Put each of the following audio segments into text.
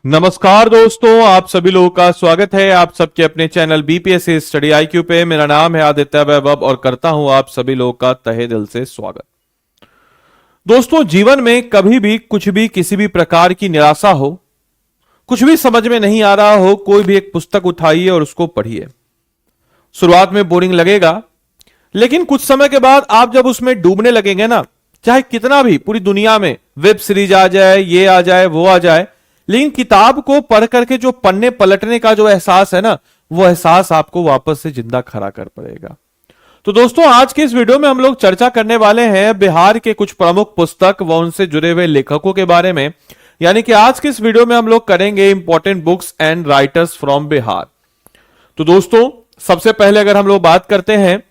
नमस्कार दोस्तों, आप सभी लोगों का स्वागत है आप सबके अपने चैनल बीपीएससी स्टडी आईक्यू पे। मेरा नाम है आदित्य वैभव और करता हूं आप सभी लोगों का तहे दिल से स्वागत। दोस्तों, जीवन में कभी भी कुछ भी किसी भी प्रकार की निराशा हो, कुछ भी समझ में नहीं आ रहा हो, कोई भी एक पुस्तक उठाइए और उसको पढ़िए। शुरुआत में बोरिंग लगेगा, लेकिन कुछ समय के बाद आप जब उसमें डूबने लगेंगे ना, चाहे कितना भी पूरी दुनिया में वेब सीरीज आ जाए, ये आ जाए, वो आ जाए, लेकिन किताब को पढ़ करके जो पन्ने पलटने का जो एहसास है ना, वो एहसास आपको वापस से जिंदा खड़ा कर पड़ेगा। तो दोस्तों, आज के इस वीडियो में हम लोग चर्चा करने वाले हैं बिहार के कुछ प्रमुख पुस्तक व उनसे जुड़े हुए लेखकों के बारे में। यानी कि आज के इस वीडियो में हम लोग करेंगे important books and writers from Bihar. तो दोस्तों, सबसे पहले अगर हम लोग बात करते हैं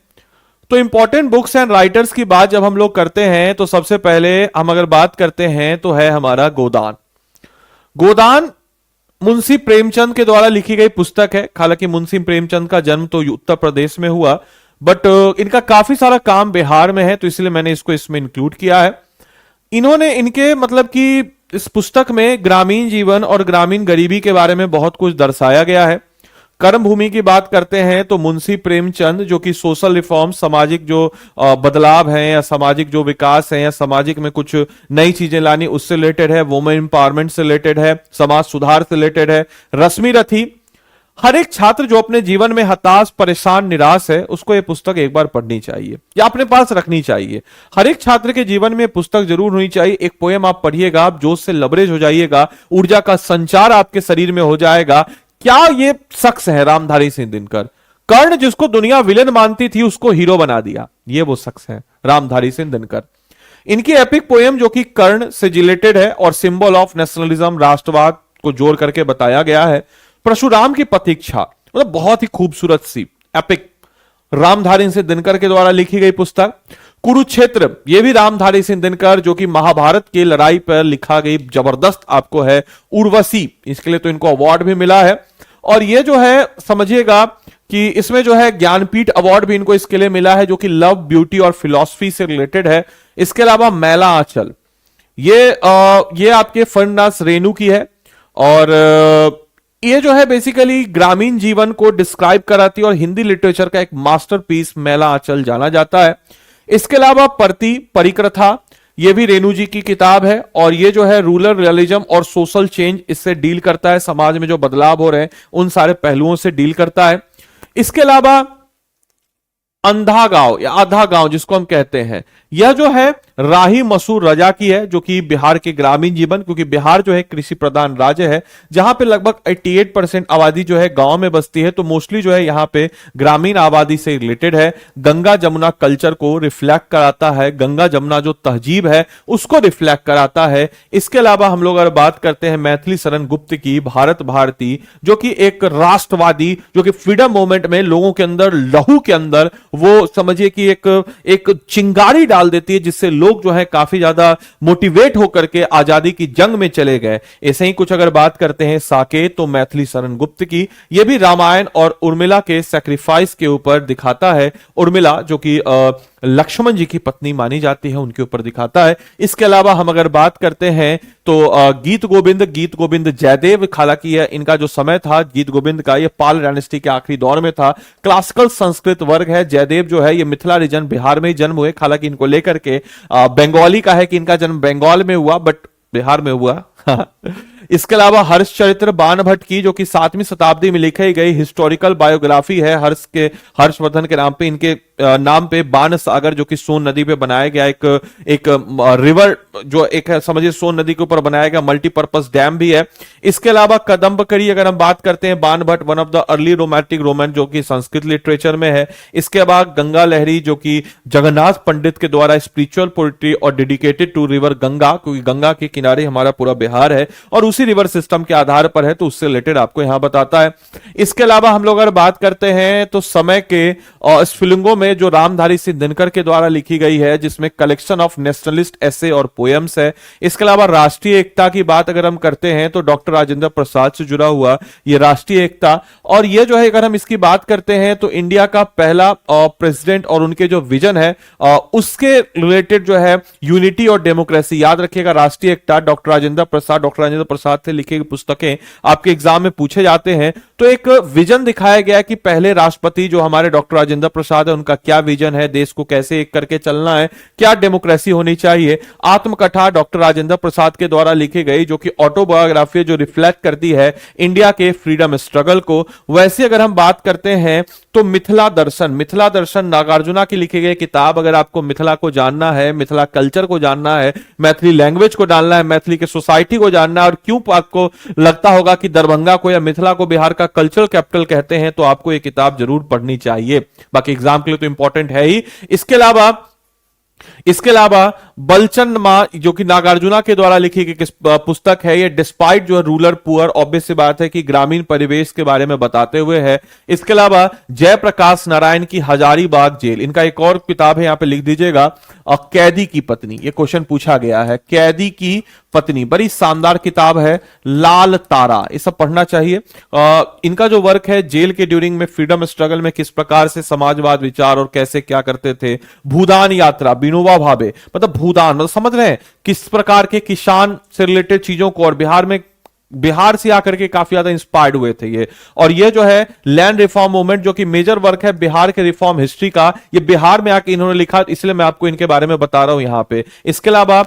तो इंपॉर्टेंट बुक्स एंड राइटर्स की बात जब हम लोग करते हैं तो सबसे पहले हम अगर बात करते हैं तो है हमारा गोदान। गोदान मुंशी प्रेमचंद के द्वारा लिखी गई पुस्तक है। हालांकि मुंशी प्रेमचंद का जन्म तो उत्तर प्रदेश में हुआ, बट इनका काफी सारा काम बिहार में है, तो इसलिए मैंने इसको इसमें इंक्लूड किया है। इन्होंने इनके मतलब कि इस पुस्तक में ग्रामीण जीवन और ग्रामीण गरीबी के बारे में बहुत कुछ दर्शाया गया है। कर्म भूमि की बात करते हैं तो मुंशी प्रेमचंद जो कि सोशल रिफॉर्म, सामाजिक जो बदलाव हैं या सामाजिक जो विकास है या सामाजिक में कुछ नई चीजें लानी, उससे रिलेटेड है। वुमेन एम्पावरमेंट से रिलेटेड है, समाज सुधार से रिलेटेड है। रश्मि रथी, हर एक छात्र जो अपने जीवन में हताश, परेशान, निराश है, उसको यह पुस्तक एक बार पढ़नी चाहिए या अपने पास रखनी चाहिए। हर एक छात्र के जीवन में पुस्तक जरूर होनी चाहिए। एक पोएम आप पढ़िएगा, आप जोश से लबरेज हो जाइएगा, ऊर्जा का संचार आपके शरीर में हो जाएगा। क्या ये शख्स है रामधारी सिंह दिनकर। कर्ण जिसको दुनिया विलेन मानती थी, उसको हीरो बना दिया, ये वो शख्स है रामधारी सिंह दिनकर। इनकी एपिक पोएम जो कि कर्ण से रिलेटेड है और सिंबल ऑफ नेशनलिज्म, राष्ट्रवाद को जोड़ करके बताया गया है। परशुराम की प्रतीक्षा, मतलब बहुत ही खूबसूरत सी एपिक रामधारी सिंह दिनकर के द्वारा लिखी गई पुस्तक। कुरुक्षेत्र, यह भी रामधारी सिंह दिनकर जो कि महाभारत की लड़ाई पर लिखा गई जबरदस्त आपको है। उर्वशी, इसके लिए तो इनको अवार्ड भी मिला है। और ये जो है समझिएगा कि इसमें जो है ज्ञानपीठ अवार्ड भी इनको इसके लिए मिला है, जो कि लव, ब्यूटी और फिलॉसफी से रिलेटेड है। इसके अलावा मैला आंचल, ये आपके फर्नास रेणु की है। और ये जो है बेसिकली ग्रामीण जीवन को डिस्क्राइब कराती है और हिंदी लिटरेचर का एक मास्टरपीस मैला आंचल जाना जाता है। इसके अलावा परती परिक्रथा, ये भी रेणु जी की किताब है और ये जो है रूरल रियलिज्म और सोशल चेंज इससे डील करता है। समाज में जो बदलाव हो रहे हैं उन सारे पहलुओं से डील करता है। इसके अलावा अंधा गांव या आधा गांव जिसको हम कहते हैं, यह जो है राही मसूर रजा की है, जो कि बिहार के ग्रामीण जीवन, क्योंकि बिहार जो है कृषि प्रधान राज्य है, जहां पे लगभग 88% आबादी जो है गांव में बसती है, तो मोस्टली जो है यहां पे ग्रामीण आबादी से रिलेटेड है। गंगा जमुना कल्चर को रिफ्लेक्ट कराता है, गंगा जमुना जो तहजीब है उसको रिफ्लेक्ट कराता है। इसके अलावा हम लोग अगर बात करते हैं मैथिली शरण गुप्त की भारत भारती, जो कि एक राष्ट्रवादी, जो कि फ्रीडम मूवमेंट में लोगों के अंदर, लहू के अंदर वो समझिए कि एक चिंगारी डाल देती है, जिससे लोग जो है काफी ज्यादा मोटिवेट होकर के आजादी की जंग में चले गए। ऐसे ही कुछ अगर बात करते हैं साकेत, तो मैथिली शरण गुप्त की, यह भी रामायण और उर्मिला के सैक्रिफाइस के ऊपर दिखाता है। उर्मिला जो कि लक्ष्मण जी की पत्नी मानी जाती है, उनके ऊपर दिखाता है। इसके अलावा हम अगर बात करते हैं तो गीत गोविंद जयदेव, हालांकि इनका जो समय था गीत गोविंद का, ये पाल डायनेस्टी के आखिरी दौर में था। क्लासिकल संस्कृत वर्ग है। जयदेव जो है ये मिथिला रीजन, बिहार में ही जन्म हुए। हालांकि इनको लेकर के बंगाली का है कि इनका जन्म बंगाल में हुआ, बट बिहार में हुआ। इसके अलावा हर्ष चरित्र बाण भट्ट की, जो कि 7वीं शताब्दी में लिखी गई हिस्टोरिकल बायोग्राफी है हर्षवर्धन के नाम पे, इनके नाम पे बाण सागर जो कि सोन नदी पे बनाया गया एक रिवर, जो एक समझिए सोन नदी के ऊपर बनाया गया मल्टीपर्पज डैम भी है। इसके अलावा कदम्बकरी अगर हम बात करते हैं, बाण Bhatt one of the early romantic romance जो कि संस्कृत लिटरेचर में है। इसके बाद गंगा लहरी जो कि जगन्नाथ पंडित के द्वारा स्पिरिचुअल पोइट्री और डेडिकेटेड टू रिवर गंगा, क्योंकि गंगा के किनारे हमारा पूरा बिहार है और उसी रिवर सिस्टम के आधार पर है, तो उससे रिलेटेड आपको यहां बताता है। इसके अलावा हम लोग अगर बात करते हैं तो समय के स्फुलिंगों में जो रामधारी सिंह दिनकर के द्वारा लिखी गई है, जिसमें कलेक्शन ऑफ नेशनलिस्ट ऐसे और पोएम्स है। इसके अलावा राष्ट्रीय एकता की बात अगर हम करते हैं तो डॉक्टर राजेंद्र प्रसाद से जुड़ा हुआ ये राष्ट्रीय एकता, और ये जो है अगर हम इसकी बात करते हैं तो इंडिया का पहला प्रेसिडेंट और उनके जो विजन है उसके रिलेटेड जो है यूनिटी और डेमोक्रेसी, याद रखिएगा राष्ट्रीय एकता डॉक्टर राजेंद्र प्रसाद प्रसाद से लिखी गई पुस्तकें आपके एग्जाम में पूछे जाते हैं, तो एक विजन दिखाया गया कि पहले राष्ट्रपति जो हमारे डॉक्टर राजेंद्र प्रसाद है, उनका क्या विजन है, देश को कैसे एक करके चलना है, क्या डेमोक्रेसी होनी चाहिए। आत्मकथा डॉक्टर राजेंद्र प्रसाद के द्वारा लिखी गई, जो कि ऑटोबायोग्राफी जो रिफ्लेक्ट करती है इंडिया के फ्रीडम स्ट्रगल को। वैसे अगर हम बात करते हैं तो मिथिला दर्शन नागार्जुना की लिखी गई किताब। अगर आपको मिथिला को जानना है, मिथिला कल्चर को जानना है, मैथिली लैंग्वेज को जानना है, मैथिली के सोसाइटी को जानना है, और क्यों आपको लगता होगा कि दरभंगा को या मिथिला को बिहार का कल्चरल कैपिटल कहते हैं, तो आपको यह किताब जरूर पढ़नी चाहिए। बाकी एग्जाम के लिए तो इंपॉर्टेंट है ही। इसके अलावा बलचंद मां, जो कि नागार्जुना के द्वारा लिखी गई पुस्तक है, ये डिस्पाइट जो है रूरल पुअर, ऑब्वियस सी बात है कि ग्रामीण परिवेश के बारे में बताते हुए है। इसके अलावा जयप्रकाश नारायण की हजारीबाग जेल, इनका एक और किताब है, यहां पे लिख दीजिएगा, कैदी की पत्नी। ये क्वेश्चन पूछा गया है, कैदी की पत्नी, बड़ी शानदार किताब है। लाल तारा, ये सब पढ़ना चाहिए। इनका जो वर्क है, जेल के ड्यूरिंग में फ्रीडम स्ट्रगल में किस प्रकार से समाजवाद विचार और कैसे क्या करते थे। भूदान यात्रा, विनोबा भावे, मतलब भूदान, मतलब समझ रहे हैं किस प्रकार के किसान से रिलेटेड चीजों को, और बिहार से आकर के काफी ज्यादा इंस्पायर्ड हुए थे ये। और ये जो है लैंड रिफॉर्म मूवमेंट, जो कि मेजर वर्क है बिहार के रिफॉर्म हिस्ट्री का, ये बिहार में आके इन्होंने लिखा, इसलिए मैं आपको इनके बारे में बता रहा हूं यहां पे। इसके अलावा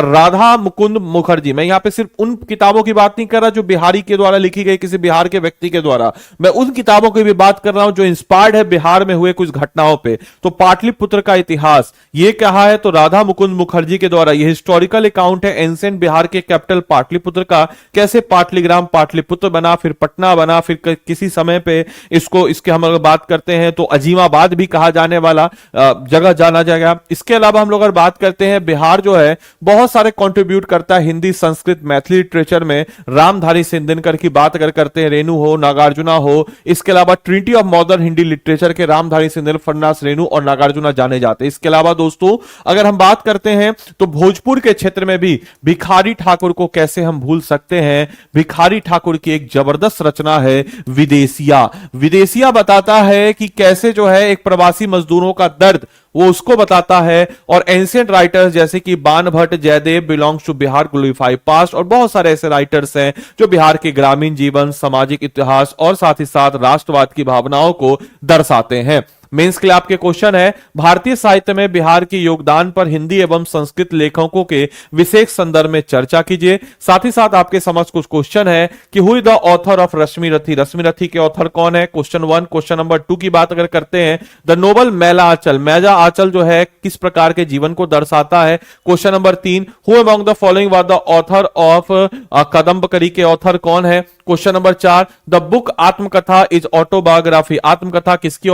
राधा मुकुंद मुखर्जी, मैं यहां पे सिर्फ उन किताबों की बात नहीं कर रहा जो बिहारी के द्वारा लिखी गई, किसी बिहार के व्यक्ति के द्वारा, मैं उन किताबों की भी बात कर रहा हूं जो इंस्पायर्ड है बिहार में हुए कुछ घटनाओं पे। तो पाटलिपुत्र का इतिहास, ये कहा है तो राधा मुकुंद मुखर्जी के द्वारा, ये हिस्टोरिकल अकाउंट है एंशिएंट बिहार के कैपिटल पाटलिपुत्र का, कैसे पाटलिग्राम पाटलिपुत्र बना, फिर पटना बना, फिर किसी समय पे इसके हम अगर बात करते हैं तो अजीमाबाद भी कहा जाने वाला जगह जाना जाएगा। इसके अलावा हम लोग अगर बात करते हैं, बिहार जो है बहुत सारे कंट्रीब्यूट करता है हिंदी, संस्कृत, मैथिली लिटरेचर में। रामधारी सिंह दिनकर की बात अगर करते हैं, रेणु हो, नागार्जुना हो, इसके अलावा Trinity of modern Hindi literature के रामधारी सिंह दिनकर, फन्नास, रेणु और नागार्जुना जाने जाते हैं। इसके अलावा दोस्तों अगर हम बात करते हैं तो भोजपुर के क्षेत्र में भी भिखारी ठाकुर को कैसे हम भूल सकते हैं। भिखारी ठाकुर की एक जबरदस्त रचना है विदेशिया। विदेशिया बताता है कि कैसे जो है एक प्रवासी मजदूरों का दर्द, वो उसको बताता है। और एंशिएंट राइटर्स जैसे कि Banabhatta, Jayadeva belongs to Bihar glorify past, और बहुत सारे ऐसे राइटर्स हैं जो बिहार के ग्रामीण जीवन, सामाजिक इतिहास और साथ ही साथ राष्ट्रवाद की भावनाओं को दर्शाते हैं। मेंस के लिए आपके क्वेश्चन है, भारतीय साहित्य में बिहार के योगदान पर हिंदी एवं संस्कृत लेखकों के विशेष संदर्भ में चर्चा कीजिए। साथ ही साथ आपके समझ कुछ क्वेश्चन है कि who is the author of Rashmirathi, रश्मि रथी के ऑथर कौन है, क्वेश्चन 1। क्वेश्चन नंबर 2 की बात अगर करते हैं, द नोबल मैला आंचल, मैजा आंचल जो है किस प्रकार के जीवन को दर्शाता है। Question number 3, who among the following was the author of Kadambari के ऑथर कौन है। Question number 4, the book Aatmakatha is autobiography, आत्मकथा किसकी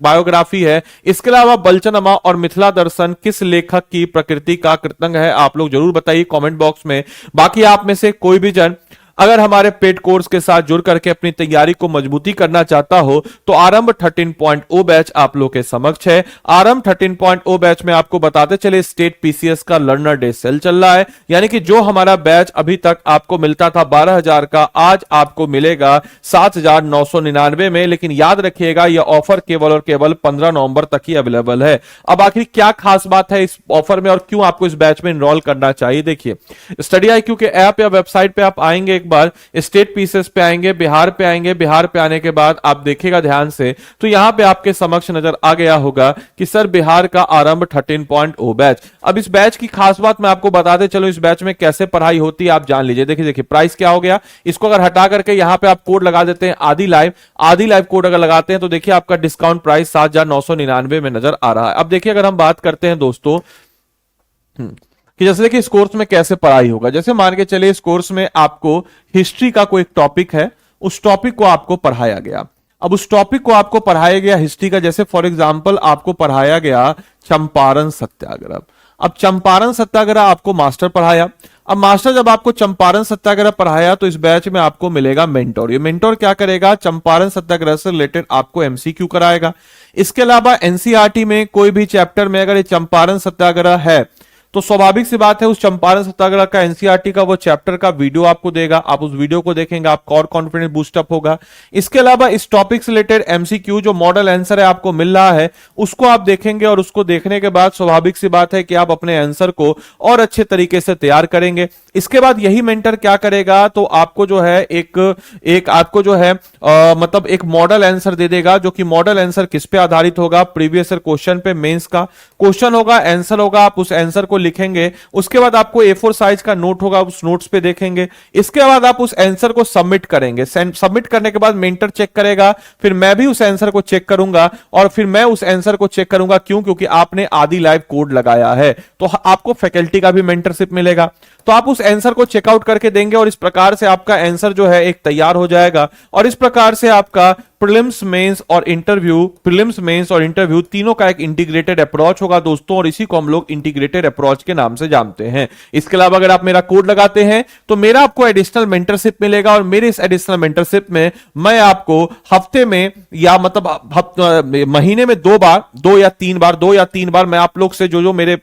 बायोग्राफी है। इसके अलावा बलचनमा और मिथिला दर्शन किस लेखक की प्रकृति का कृतंग है, आप लोग जरूर बताइए कमेंट बॉक्स में। बाकी आप में से कोई भी जन अगर हमारे पेड कोर्स के साथ जुड़ करके अपनी तैयारी को मजबूती करना चाहता हो तो आरंभ 13.0 बैच आप लोग के समक्ष है। आरंभ 13.0 बैच में आपको बताते चले, स्टेट पीसीएस का लर्नर डे सेल चल रहा है, यानी कि जो हमारा बैच अभी तक आपको मिलता था 12,000 का, आज आपको मिलेगा 7,999 में। लेकिन याद रखिएगा यह ऑफर केवल और केवल 15 नवंबर तक ही अवेलेबल है। अब आखिर क्या खास बात है इस ऑफर में और क्यों आपको इस बैच में एनरोल करना चाहिए, देखिए स्टडी IQ के ऐप या वेबसाइट पे आप आएंगे, एक बार स्टेट पीसेस पे आएंगे, बिहार पे आएंगे, बिहार पे आने के बाद आप देखिएगा ध्यान से तो यहां पे आपके समक्ष नजर आ गया होगा कि सर बिहार का आरंभ 13.0 बैच। अब इस बैच की खास बात मैं आपको बताते चलो, इस बैच में कैसे पढ़ाई होती है आप जान लीजिए। देखिए प्राइस क्या हो गया, इसको अगर हटा करके यहां पे आप कोड लगा देते हैं आदि लाइव कोड अगर लगाते हैं तो देखिए आपका डिस्काउंट प्राइस 7,999 में नजर आ रहा है। अब देखिए अगर हम बात करते हैं दोस्तों कि जैसे देखिए इस कोर्स में कैसे पढ़ाई होगा, जैसे मान के चले इस कोर्स में आपको हिस्ट्री का कोई एक टॉपिक है, उस टॉपिक को आपको पढ़ाया गया। अब उस टॉपिक को आपको पढ़ाया गया हिस्ट्री का, जैसे फॉर एग्जांपल आपको पढ़ाया गया चंपारण सत्याग्रह। अब चंपारण सत्याग्रह आपको मास्टर पढ़ाया। अब मास्टर जब आपको चंपारण सत्याग्रह पढ़ाया तो इस बैच में आपको मिलेगा मेंटोर। ये मेंटोर क्या करेगा, चंपारण सत्याग्रह से रिलेटेड आपको एमसीक्यू कराएगा। इसके अलावा एनसीईआरटी में कोई भी चैप्टर में अगर ये चंपारण सत्याग्रह है तो स्वाभाविक सी बात है उस चंपारण सत्याग्रह का एनसीईआरटी का वो चैप्टर का वीडियो आपको देगा, आप उस वीडियो को देखेंगे, आपका और कॉन्फिडेंस बूस्टअप होगा। इसके अलावा इस टॉपिक से रिलेटेड एमसीक्यू जो मॉडल आंसर है आपको मिल रहा है उसको आप देखेंगे, और उसको देखने के बाद स्वाभाविक सी बात है कि आप अपने आंसर को और अच्छे तरीके से तैयार करेंगे। इसके बाद यही मेंटर क्या करेगा, तो आपको जो है एक आपको जो है मतलब एक मॉडल आंसर दे देगा, जो कि मॉडल आंसर किस पे आधारित होगा, प्रीवियस ईयर क्वेश्चन पे, मेंस का क्वेश्चन होगा, आंसर होगा, आप उस आंसर को लिखेंगे। उसके बाद आपको A4 साइज का नोट होगा, उस नोट्स पे देखेंगे। इसके बाद आप उस आंसर को सबमिट करेंगे। सबमिट करने के बाद मेंटर चेक करेगा, फिर मैं भी उस आंसर को चेक करूंगा, और फिर मैं उस आंसर को चेक करूंगा। क्यों? क्योंकि आपने आदि लाइव कोड लगाया है, तो आपको फैकल्टी का भी मेंटरशिप मिलेगा। तो आप उस आंसर को चेकआउट करके देंगे, और इस प्रकार से आपका आंसर जो है एक तैयार हो जाएगा। और इस प्रकार से आपका प्रीलिम्स मेंस और इंटरव्यू तीनों का एक इंटीग्रेटेड अप्रोच होगा दोस्तों, और इसी को हम लोग इंटीग्रेटेड अप्रोच के नाम से जानते हैं। इसके अलावा अगर आप मेरा कोड लगाते हैं तो मेरा आपको एडिशनल मेंटरशिप मिलेगा, और मेरे इस एडिशनल मेंटरशिप में मैं आपको हफ्ते में या मतलब महीने में 2 या 3 बार मैं आप लोग से जो मेरे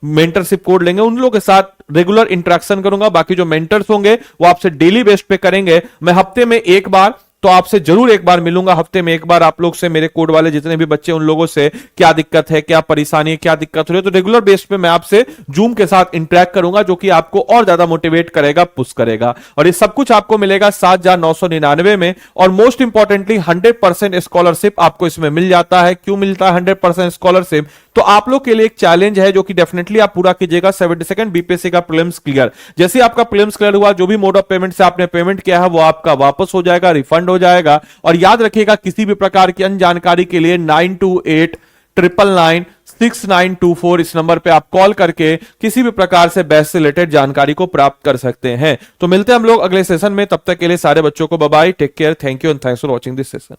मेंटरशिप कोड लेंगे उन लोगों के साथ रेगुलर इंटरेक्शन करूंगा। बाकी जो मेंटर्स होंगे वो आपसे डेली बेस पे करेंगे। मैं हफ्ते में एक बार तो आपसे जरूर एक बार मिलूंगा, हफ्ते में एक बार आप लोग से, मेरे कोड वाले जितने भी बच्चे, उन लोगों से क्या दिक्कत है, क्या परेशानी है, क्या दिक्कत हो रही है, तो रेगुलर बेस पे मैं आपसे जूम के साथ इंटरेक्ट करूंगा, जो कि आपको और ज्यादा मोटिवेट करेगा, पुश करेगा। और ये सब कुछ आपको मिलेगा 7,999 में। और मोस्ट इंपॉर्टेंटली 100% स्कॉलरशिप आपको इसमें मिल जाता है। क्यों मिलता है 100% स्कॉलरशिप? तो आप लोग के लिए एक चैलेंज है, जो कि डेफिनेटली आप पूरा कीजिएगा। 72nd बीपीएससी का प्रीलिम्स क्लियर, जैसे आपका प्रीलिम्स क्लियर हुआ, जो भी मोड ऑफ पेमेंट से आपने पेमेंट किया है वो आपका वापस हो जाएगा, रिफंड हो जाएगा। और याद रखिएगा, किसी भी प्रकार की अन्य जानकारी के लिए 9289996924 इस नंबर पे आप कॉल करके किसी भी प्रकार से बैच से रिलेटेड जानकारी को प्राप्त कर सकते हैं। तो मिलते हैं हम लोग अगले सेशन में, तब तक के लिए सारे बच्चों को bye bye, take care, thank you and thanks for watching this session.